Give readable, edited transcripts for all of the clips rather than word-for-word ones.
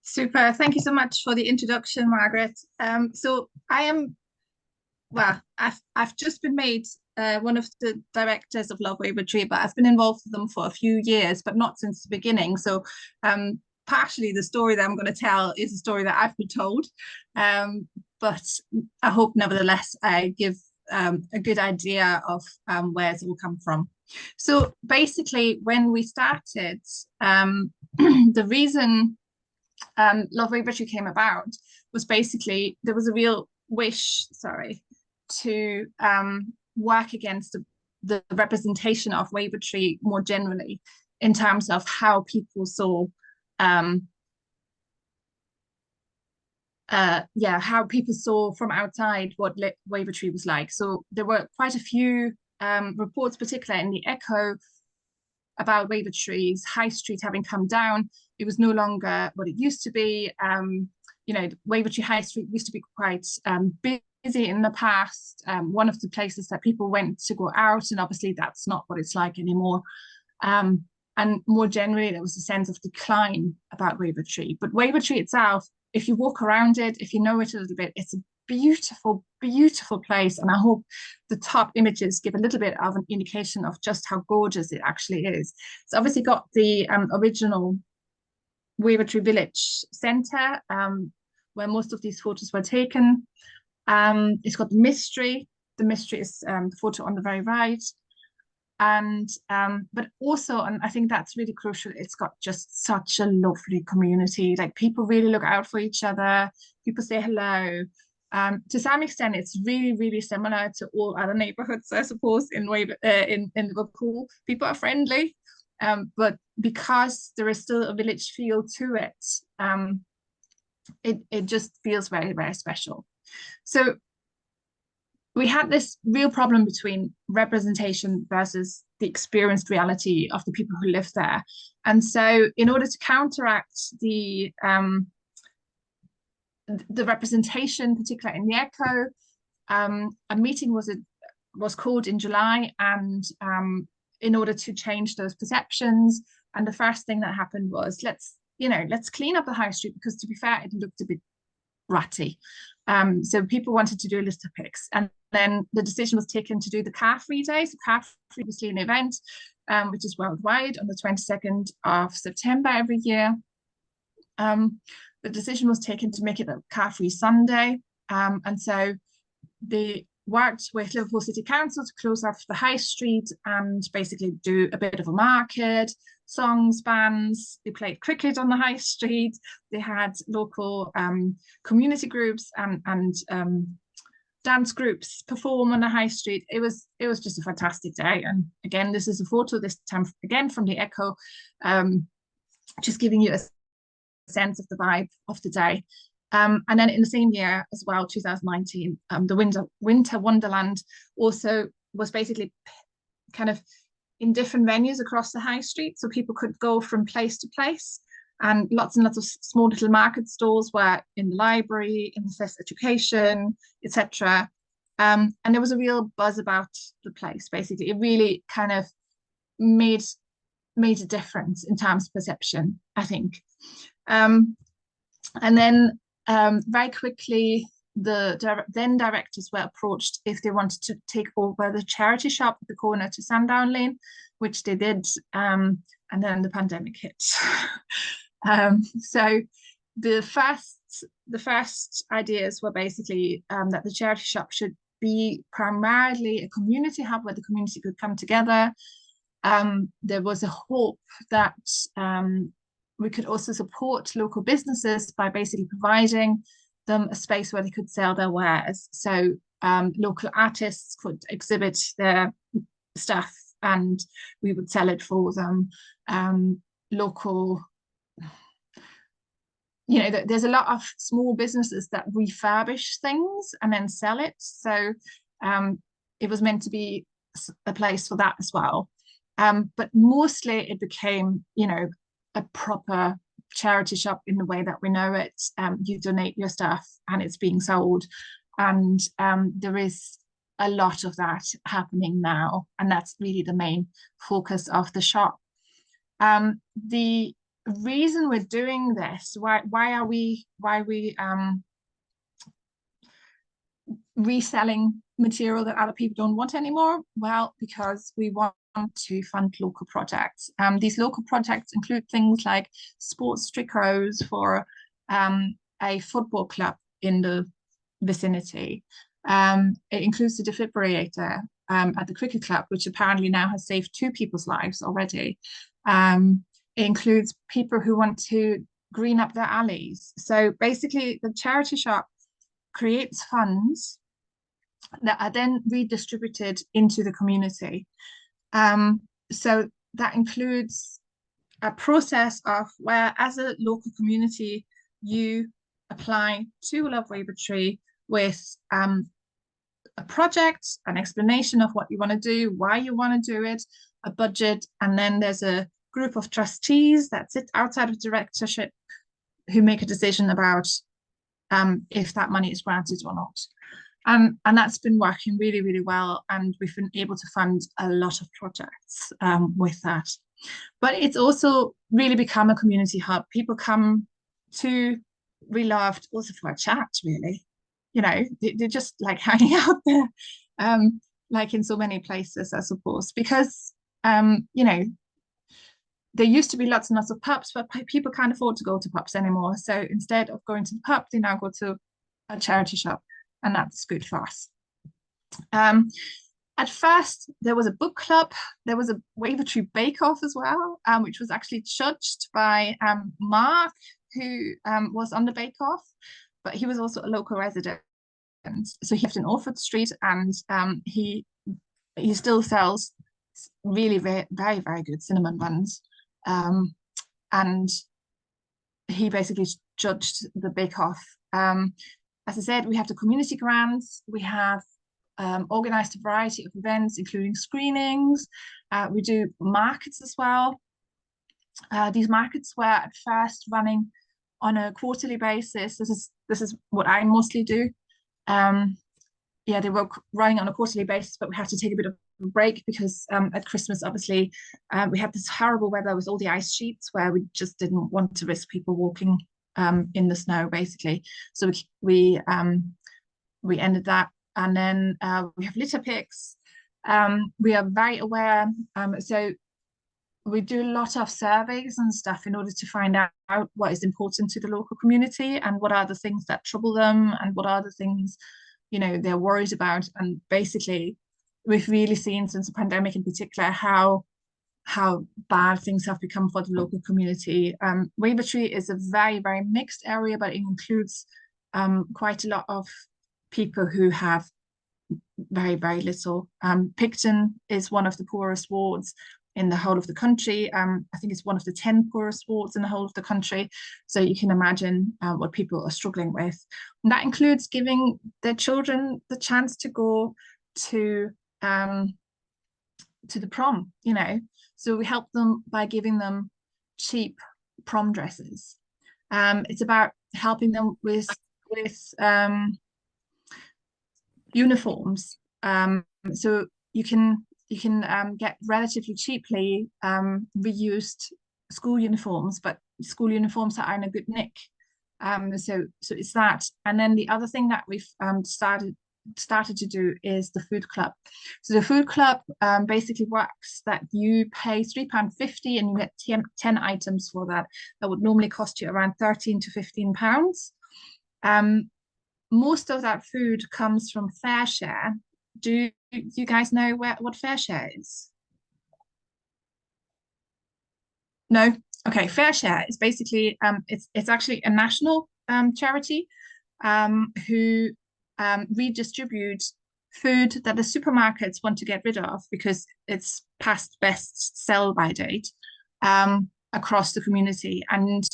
Super. Thank you so much for the introduction, Margaret. So I am, well, I've just been made one of the directors of Love Wavertree, but I've been involved with them for a few years, but not since the beginning. So partially the story that I'm going to tell is a story that I've been told. But I hope nevertheless I give a good idea of where it all come from. So basically, when we started, the reason Love Wavertree came about was basically there was a real wish, sorry, to work against the representation of Wavertree more generally in terms of how people saw um, how people saw from outside what Wavertree was like. So there were quite a few reports, particularly in the Echo, about Wavertree's high street having come down. It was no longer what it used to be. Wavertree High Street used to be quite busy in the past, one of the places that people went to go out, and obviously that's not what it's like anymore. And more generally, there was a sense of decline about Wavertree. But Wavertree itself, if you walk around it, if you know it a little bit, it's a beautiful, beautiful place. And I hope the top images give a little bit of an indication of just how gorgeous it actually is. It's obviously got the original Wavertree Village Centre, where most of these photos were taken. It's got the mystery. The mystery is the photo on the very right. And but also, and I think that's really crucial, it's got just such a lovely community. Like, people really look out for each other, people say hello. To some extent it's really, really similar to all other neighborhoods, I suppose, in Liverpool. People are friendly, but because there is still a village feel to it, it just feels very, very special. So we had this real problem between representation versus the experienced reality of the people who live there. And so in order to counteract the representation, particularly in the Echo, a meeting was called in July, and in order to change those perceptions. And the first thing that happened was, let's clean up the high street, because to be fair, it looked a bit ratty. So people wanted to do a list of picks, and then the decision was taken to do the Car-Free Day. So Car-Free is an event which is worldwide on the 22nd of September every year. The decision was taken to make it a Car-Free Sunday, and so they worked with Liverpool City Council to close off the high street and basically do a bit of a market, songs, bands. They played cricket on the high street. They had local community groups and dance groups perform on the high street. It was just a fantastic day. And again, this is a photo, this time again from the Echo, just giving you a sense of the vibe of the day. And then in the same year as well, 2019, the Winter Wonderland also was basically kind of in different venues across the high street, so people could go from place to place, and lots of small little market stalls were in the library, in the first education, etc. And there was a real buzz about the place. Basically, it really kind of made a difference in terms of perception, I think. And then very quickly, the then directors were approached if they wanted to take over the charity shop at the corner to Sandown Lane, which they did, and then the pandemic hit. So the first ideas were basically that the charity shop should be primarily a community hub where the community could come together. There was a hope that we could also support local businesses by basically providing them a space where they could sell their wares. So local artists could exhibit their stuff and we would sell it for them. Local, there's a lot of small businesses that refurbish things and then sell it. So it was meant to be a place for that as well. But mostly it became, a proper charity shop in the way that we know it. You donate your stuff and it's being sold, and there is a lot of that happening now, and that's really the main focus of the shop. The reason we're doing this, why are we reselling material that other people don't want anymore? Well, because we want to fund local projects. These local projects include things like sports tricots for a football club in the vicinity. It includes the defibrillator at the cricket club, which apparently now has saved 2 people's lives already. It includes people who want to green up their alleys. So basically, the charity shop creates funds that are then redistributed into the community. So that includes a process of where, as a local community, you apply to Love Wavertree with a project, an explanation of what you want to do, why you want to do it, a budget, and then there's a group of trustees that sit outside of directorship who make a decision about if that money is granted or not. And that's been working really, really well. And we've been able to fund a lot of projects with that. But it's also really become a community hub. People come to Reloved also for a chat, really. You know, they're just like hanging out there, like in so many places, I suppose, because, you know, there used to be lots and lots of pubs, but people can't afford to go to pubs anymore. So instead of going to the pub, they now go to a charity shop, and that's good for us. At first, there was a book club. There was a Wavertree Bake Off as well, which was actually judged by Mark, who was on the Bake Off, but he was also a local resident. So he lived in Orford Street, and he still sells really very, very, very good cinnamon buns. And he basically judged the Bake Off. As I said, we have the community grants. We have organized a variety of events, including screenings. We do markets as well. These markets were at first running on a quarterly basis. This is what I mostly do. Yeah, they were running on a quarterly basis, but we had to take a bit of a break because at Christmas, obviously, we had this horrible weather with all the ice sheets where we just didn't want to risk people walking in the snow, basically. So we ended that, and then we have litter picks. We are very aware, so we do a lot of surveys and stuff in order to find out what is important to the local community and what are the things that trouble them and what are the things, you know, they're worried about. And basically, we've really seen since the pandemic in particular how bad things have become for the local community. Wavertree is a very, very mixed area, but it includes quite a lot of people who have very, very little. Picton is one of the poorest wards in the whole of the country. I think it's one of the 10 poorest wards in the whole of the country. So you can imagine what people are struggling with. And that includes giving their children the chance to go to the prom, you know. So we help them by giving them cheap prom dresses. It's about helping them with uniforms. So you can get relatively cheaply reused school uniforms, but school uniforms that are in a good nick. So it's that. And then the other thing that we've started to do is the food club. So the food club basically works that you pay £3.50 and you get 10 items for that. That would normally cost you around £13 to £15. Most of that food comes from Fair Share. Do you guys know what Fair Share is? No? Okay, Fair Share is basically it's actually a national charity who redistribute food that the supermarkets want to get rid of because it's past best sell-by date across the community, and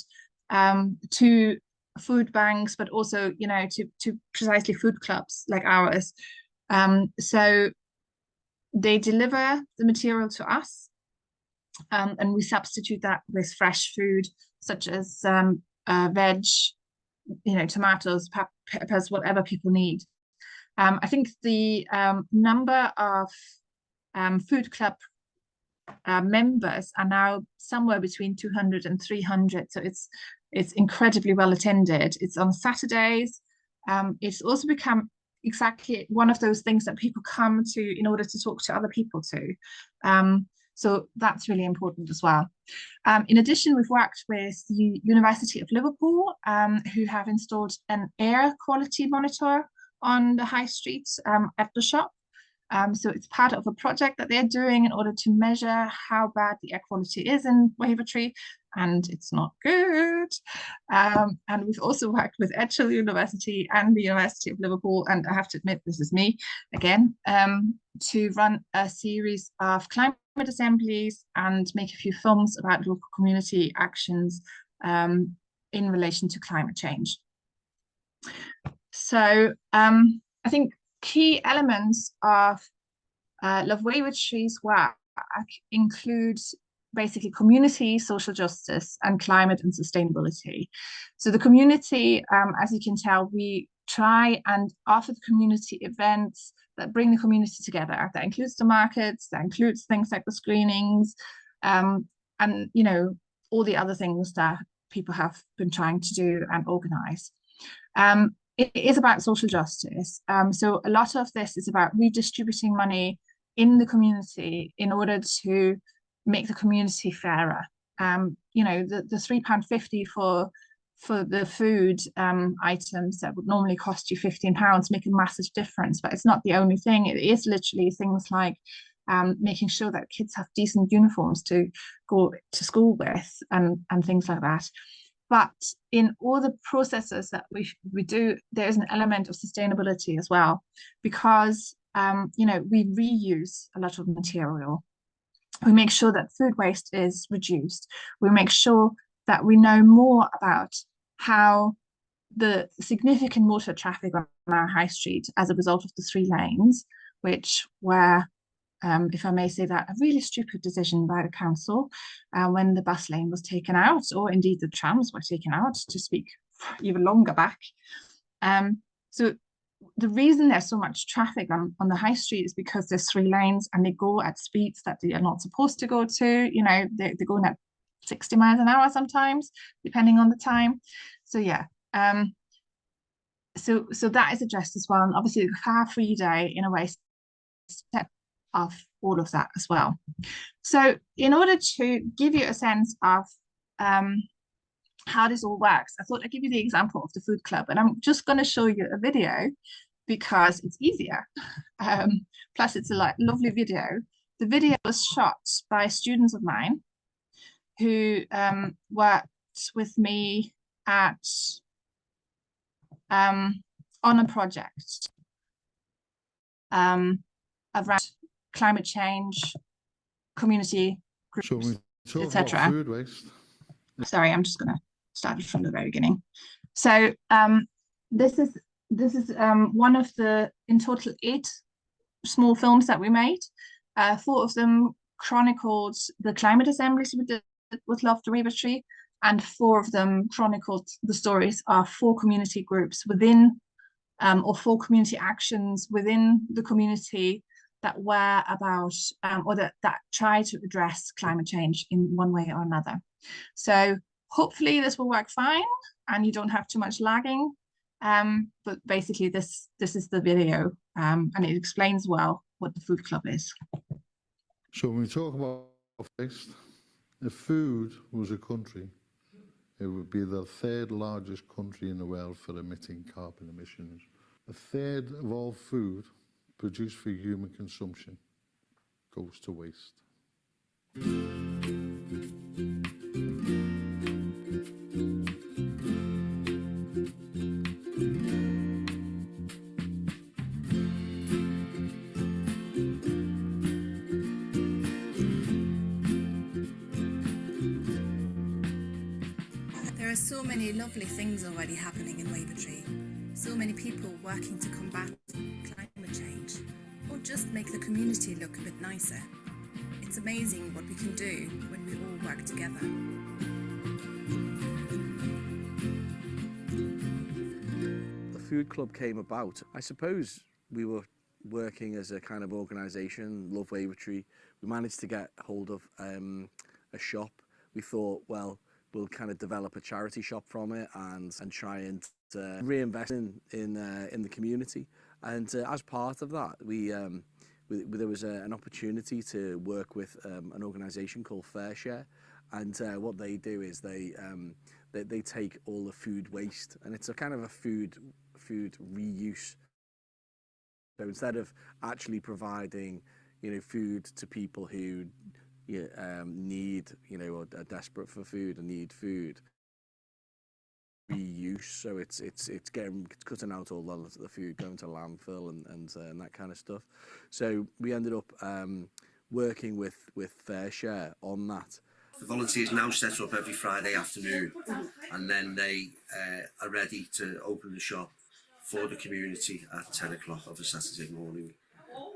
to food banks, but also, you know, to precisely food clubs like ours. So they deliver the material to us, and we substitute that with fresh food such as veg, you know, tomatoes, peppers, whatever people need. I think the number of food club members are now somewhere between 200 and 300. So it's incredibly well attended. It's on Saturdays. It's also become exactly one of those things that people come to in order to talk to other people too. So that's really important as well. In addition, we've worked with the University of Liverpool, who have installed an air quality monitor on the high street at the shop. So it's part of a project that they're doing in order to measure how bad the air quality is in Wavertree, and it's not good. And we've also worked with Edgehill University and the University of Liverpool, and I have to admit, this is me again, to run a series of climate assemblies and make a few films about local community actions in relation to climate change. So I think key elements of Love Wavertree's work include basically community, social justice, and climate and sustainability. So the community, as you can tell, we try and offer the community events that bring the community together. That includes the markets, that includes things like the screenings, and you know, all the other things that people have been trying to do and organize. It is about social justice. So a lot of this is about redistributing money in the community in order to make the community fairer. You know, the £3.50 for the food items that would normally cost you £15 make a massive difference, but it's not the only thing. It is literally things like making sure that kids have decent uniforms to go to school with and things like that. But in all the processes that we do, there is an element of sustainability as well, because you know, we reuse a lot of material. We make sure that food waste is reduced. We make sure that we know more about how the significant motor traffic on our high street as a result of the 3 lanes, which were, if I may say that, a really stupid decision by the council when the bus lane was taken out, or indeed the trams were taken out, to speak even longer back. So the reason there's so much traffic on the high street is because there's 3 lanes and they go at speeds that they are not supposed to go to. You know, they're going at 60 miles an hour sometimes, depending on the time. So yeah, so that is addressed as well. And obviously the car-free day in a way step of all of that as well. So in order to give you a sense of how this all works, I thought I'd give you the example of the food club, and I'm just going to show you a video because it's easier. Plus it's a lovely video. The video was shot by students of mine who worked with me at on a project around climate change, community groups, etc. Food waste. Sorry, I'm just going to start it from the very beginning. So this is one of the, in total, 8 small films that we made. 4 of them chronicled the climate assemblies we did with Love Wavertree, and 4 of them chronicled the stories of 4 community groups within, or 4 community actions within the community that were about, or that try to address climate change in one way or another. So hopefully this will work fine and you don't have too much lagging. But basically this is the video, and it explains well what the food club is. So when we talk about waste, if food was a country, it would be the 3rd largest country in the world for emitting carbon emissions. A third of all food produced for human consumption goes to waste. There are so many lovely things already happening in Wavertree. So many people working to combat climate change, or just make the community look a bit nicer. It's amazing what we can do when we all work together. The food club came about. I suppose we were working as a kind of organisation, Love Wavertree, we managed to get hold of a shop. We thought, well, we'll kind of develop a charity shop from it and try and reinvest in the community. And as part of that, there was an opportunity to work with an organisation called Fairshare, and what they do is they take all the food waste, and it's a kind of a food reuse. So instead of actually providing, food to people who need, or are desperate for food and need food, reuse. So it's cutting out all the food going to landfill and that kind of stuff. So we ended up working with Fairshare on that. The volunteers now set up every Friday afternoon, and then they are ready to open the shop for the community at 10 o'clock of a Saturday morning.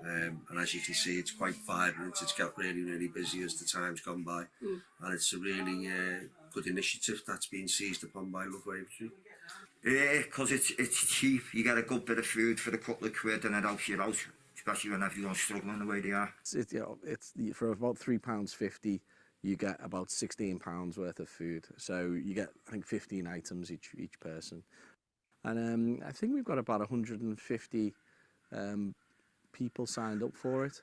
And as you can see, it's quite vibrant. It's got really, really busy as the time's gone by. And it's a really good initiative that's been seized upon by Love Wavertree. Yeah, because it's cheap. You get a good bit of food for a couple of quid and it helps you out, especially when everyone's struggling the way they are. It's for about £3.50, you get about £16 worth of food. So you get, I think, 15 items each person. And I think we've got about 150 people signed up for it.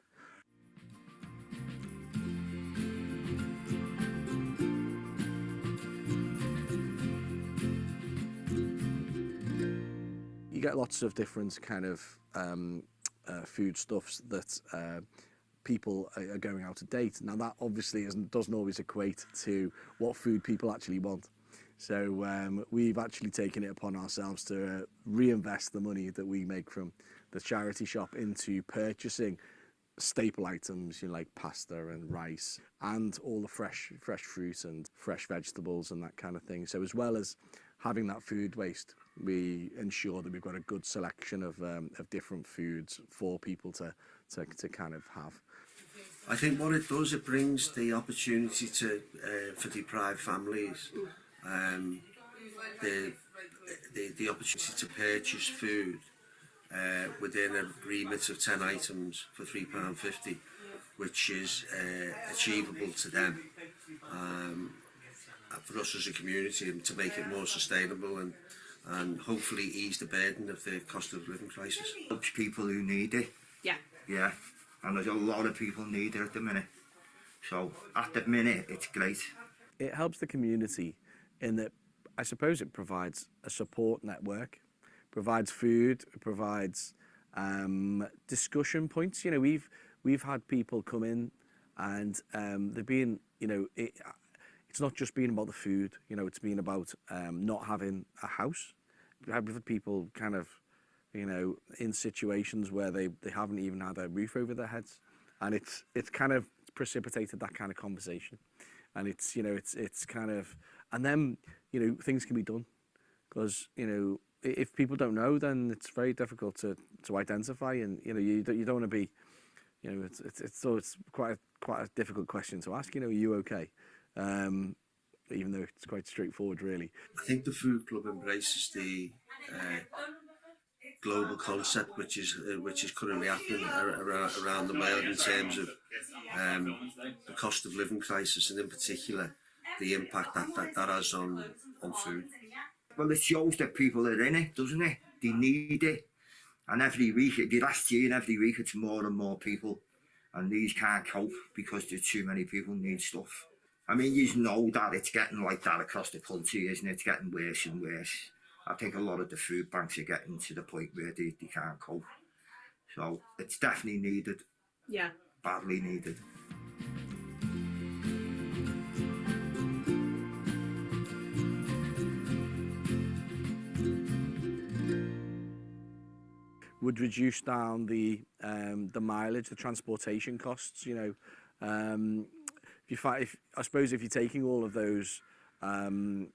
You get lots of different kind of foodstuffs that people are going out of date. Now that obviously doesn't always equate to what food people actually want. So we've actually taken it upon ourselves to reinvest the money that we make from the charity shop into purchasing staple items, like pasta and rice, and all the fresh fruit and fresh vegetables and that kind of thing. So as well as having that food waste, we ensure that we've got a good selection of different foods for people to kind of have. I think what it does, it brings the opportunity for deprived families, the opportunity to purchase food within an agreement of 10 items for £3.50, which is achievable to them, for us as a community, and to make it more sustainable and hopefully ease the burden of the cost of living crisis. Helps people who need it. Yeah. Yeah, and there's a lot of people need it at the minute. So at the minute, it's great. It helps the community in that, I suppose it provides a support network, provides food, it provides discussion points. We've had people come in and they've been, it's not just been about the food, it's been about not having a house. We've had people kind of, in situations where they haven't even had a roof over their heads, and it's kind of precipitated that kind of conversation, and it's kind of, and then things can be done, because if people don't know, then it's very difficult to identify, and you don't want to be, it's quite a difficult question to ask. Are you okay? Even though it's quite straightforward, really. I think the food club embraces the global concept which is currently happening around the world in terms of the cost of living crisis, and in particular the impact that has on food. Well, it shows that people are in it, doesn't it? They need it. And every week, the last year and every week, it's more and more people. And these can't cope because there's too many people need stuff. I mean, you know that it's getting like that across the country, isn't it? It's getting worse and worse. I think a lot of the food banks are getting to the point where they can't cope. So it's definitely needed. Yeah. Badly needed. Would reduce down the mileage, the transportation costs. I suppose if you're taking all of those, the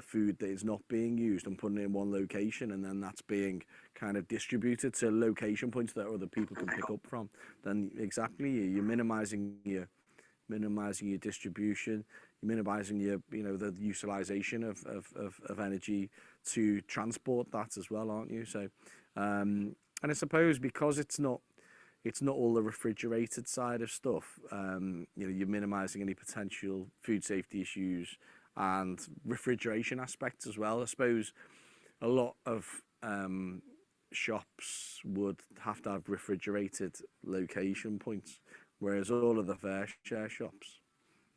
food that is not being used and putting it in one location, and then that's being kind of distributed to location points that other people can pick up from, then exactly you're minimising your distribution, you're minimising your the utilisation of energy to transport that as well, aren't you? So And I suppose because it's not all the refrigerated side of stuff, you know, you're minimizing any potential food safety issues and refrigeration aspects as well. I suppose a lot of shops would have to have refrigerated location points, whereas all of the fair share shops,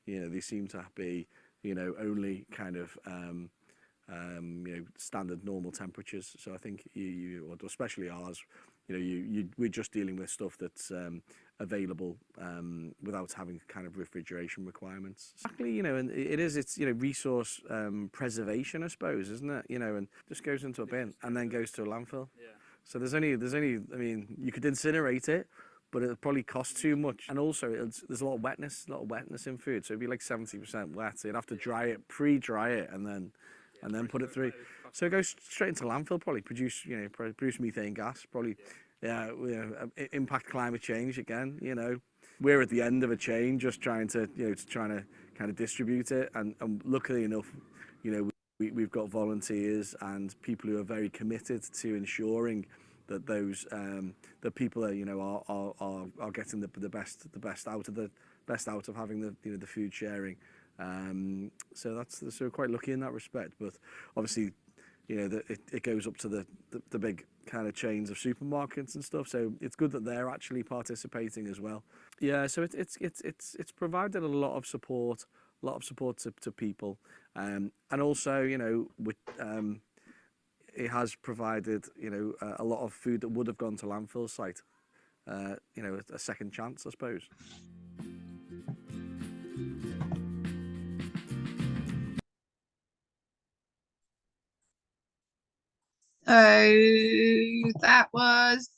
you know, they seem to be, you know, only kind of you know, standard normal temperatures. So I think you especially ours, you know, we're just dealing with stuff that's available without having kind of refrigeration requirements. Exactly, you know, and it's you know, resource preservation, I suppose, isn't it? You know, and just goes into a bin and then goes to a landfill. Yeah. So there's only I mean, you could incinerate it, but it'll probably cost too much. And also, there's a lot of wetness in food. So it'd be like 70% wet. So you'd have to dry it, pre-dry it, and then put it through. So it goes straight into landfill, probably produce methane gas, probably, yeah, you know, impact climate change again. You know, we're at the end of a chain, just trying to kind of distribute it. And luckily enough, you know, we've got volunteers and people who are very committed to ensuring that those the people are, you know, are getting the best out of having the food sharing. So we're quite lucky in that respect. But obviously, you know, it goes up to the big kind of chains of supermarkets and stuff. So it's good that they're actually participating as well. Yeah. So it's provided a lot of support to people, and also, you know, with it has provided, you know, a lot of food that would have gone to landfill site, you know, a second chance, I suppose. So that was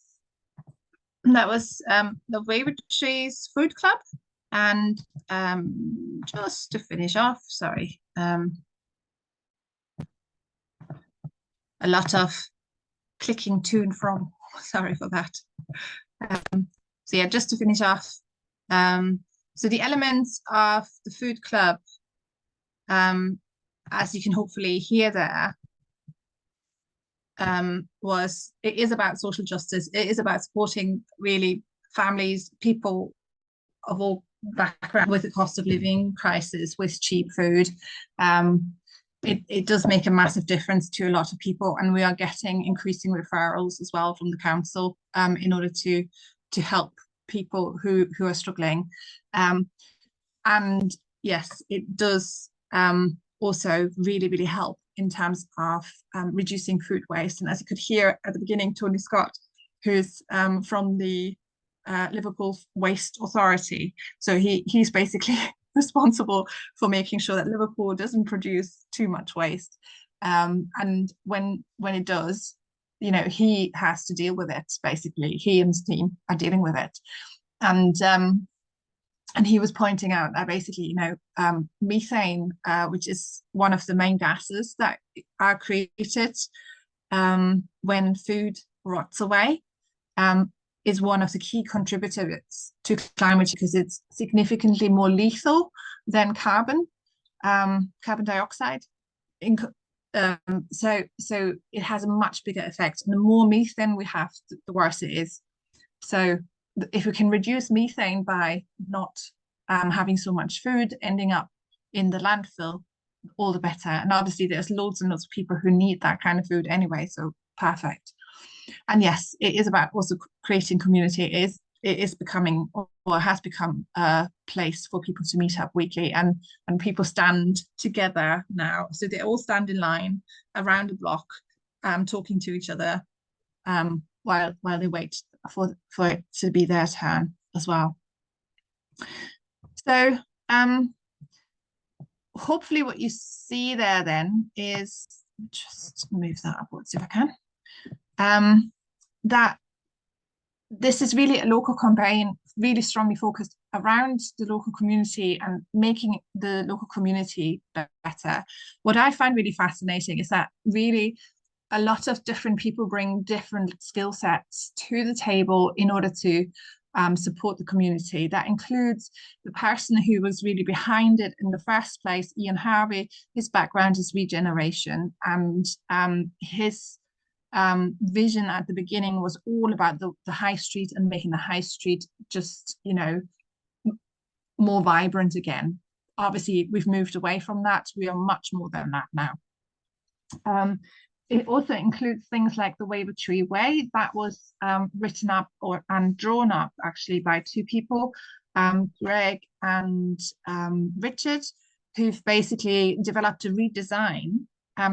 the Wavertree's Food Club, and just to finish off, sorry, a lot of clicking to and from. Sorry for that. So yeah, just to finish off, so the elements of the food club, as you can hopefully hear there, it is about social justice. It is about supporting really families, people of all backgrounds with the cost of living crisis, with cheap food. It does make a massive difference to a lot of people, and we are getting increasing referrals as well from the council in order to help people who are struggling. And yes, it does also really help in terms of reducing food waste. And as you could hear at the beginning, Tony Scott, who's from the Liverpool Waste Authority, so he's basically responsible for making sure that Liverpool doesn't produce too much waste. And when it does, you know, he has to deal with it. Basically, he and his team are dealing with it. And he was pointing out that basically, you know, methane, which is one of the main gases that are created when food rots away, is one of the key contributors to climate change, because it's significantly more lethal than carbon dioxide. So it has a much bigger effect. And the more methane we have, the worse it is. So if we can reduce methane by not having so much food ending up in the landfill, all the better. And obviously there's loads and loads of people who need that kind of food anyway, so perfect. And yes, it is about also creating community. It is becoming, or has become, a place for people to meet up weekly, and people stand together now. So they all stand in line around the block, talking to each other while they wait for it to be their turn as well. So hopefully what you see there then is, just move that upwards if I can, that this is really a local campaign, really strongly focused around the local community and making the local community better. What I find really fascinating is that really a lot of different people bring different skill sets to the table in order to support the community. That includes the person who was really behind it in the first place, Ian Harvey. His background is regeneration, and his vision at the beginning was all about the high street and making the high street just, you know, more vibrant again. Obviously, we've moved away from that. We are much more than that now. It also includes things like the Wavertree Way that was written up and drawn up actually by two people, Greg and Richard, who've basically developed a redesign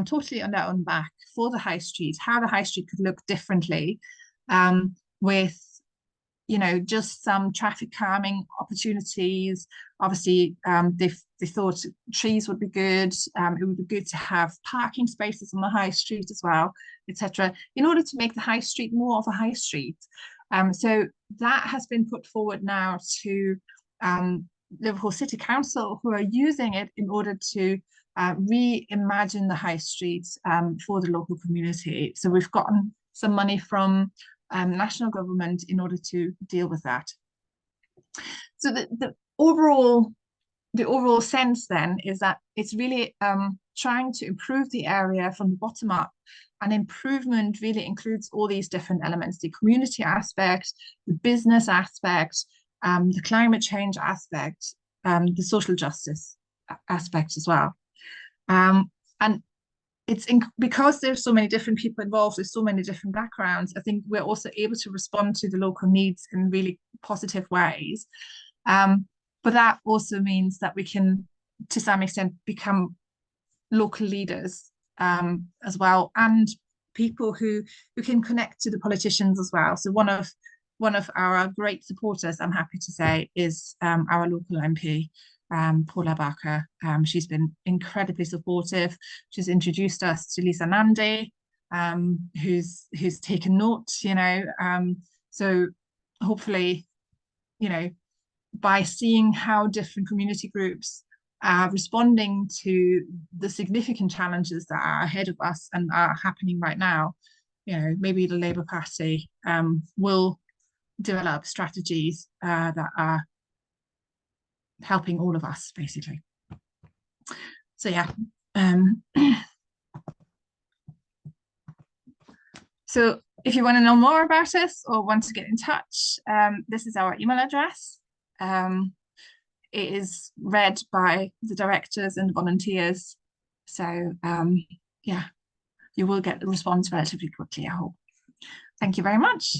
totally on their own back for the high street, how the high street could look differently, with, you know, just some traffic calming opportunities. Obviously, they thought trees would be good. It would be good to have parking spaces on the high street as well, etc., in order to make the high street more of a high street. So that has been put forward now to Liverpool City Council, who are using it in order to reimagine the high streets for the local community. So we've gotten some money from national government in order to deal with that. So the overall sense then is that it's really trying to improve the area from the bottom up, and improvement really includes all these different elements: the community aspect, the business aspect, the climate change aspect, the social justice aspect as well. And it's because there's so many different people involved, there's so many different backgrounds, I think we're also able to respond to the local needs in really positive ways. But that also means that we can, to some extent, become local leaders as well, and people who can connect to the politicians as well. So one of our great supporters, I'm happy to say, is our local MP, Paula Barker. She's been incredibly supportive. She's introduced us to Lisa Nandy, who's taken note, you know. So hopefully, you know, by seeing how different community groups are responding to the significant challenges that are ahead of us and are happening right now, you know, maybe the Labour Party will develop strategies that are helping all of us, basically. So yeah. So if you want to know more about us or want to get in touch, this is our email address. It is read by the directors and volunteers. So yeah, you will get the response relatively quickly, I hope. Thank you very much.